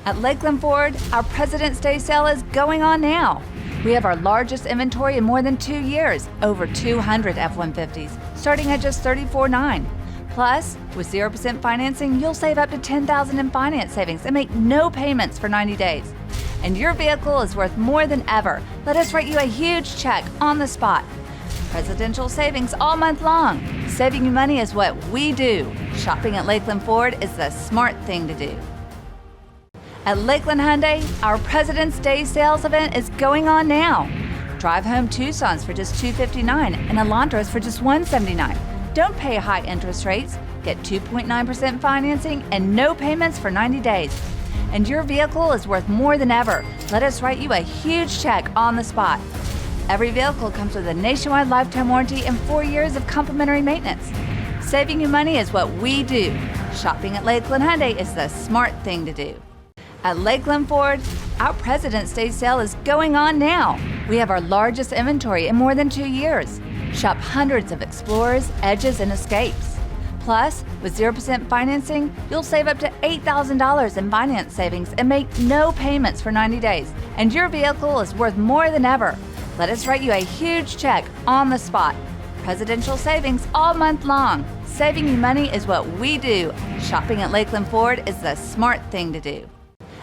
At Lakeland Ford, our President's Day sale is going on now. We have our largest inventory in more than 2 years, over 200 F-150s, starting at just $34,900. Plus, with 0% financing, you'll save up to $10,000 in finance savings and make no payments for 90 days. And your vehicle is worth more than ever. Let us write you a huge check on the spot. Presidential savings all month long. Saving you money is what we do. Shopping at Lakeland Ford is the smart thing to do. At Lakeland Hyundai, our President's Day sales event is going on now. Drive home Tucsons for just $259 and Elantras for just $179. Don't pay high interest rates. Get 2.9% financing and no payments for 90 days. And your vehicle is worth more than ever. Let us write you a huge check on the spot. Every vehicle comes with a nationwide lifetime warranty and 4 years of complimentary maintenance. Saving you money is what we do. Shopping at Lakeland Hyundai is the smart thing to do. At Lakeland Ford, our President's Day sale is going on now. We have our largest inventory in more than 2 years. Shop hundreds of Explorers, Edges, and Escapes. Plus, with 0% financing, you'll save up to $8,000 in finance savings and make no payments for 90 days. And your vehicle is worth more than ever. Let us write you a huge check on the spot. Presidential savings all month long. Saving you money is what we do. Shopping at Lakeland Ford is the smart thing to do.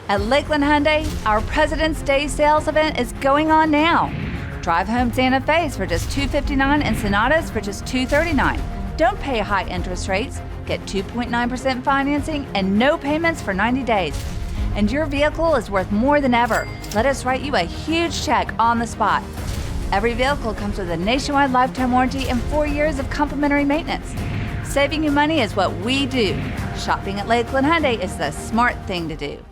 At Lakeland Hyundai, our President's Day sales event is going on now. Drive home Santa Fe's for just $259 and Sonatas for just $239. Don't pay high interest rates. Get 2.9% financing and no payments for 90 days. And your vehicle is worth more than ever. Let us write you a huge check on the spot. Every vehicle comes with a nationwide lifetime warranty and 4 years of complimentary maintenance. Saving you money is what we do. Shopping at Lakeland Hyundai is the smart thing to do.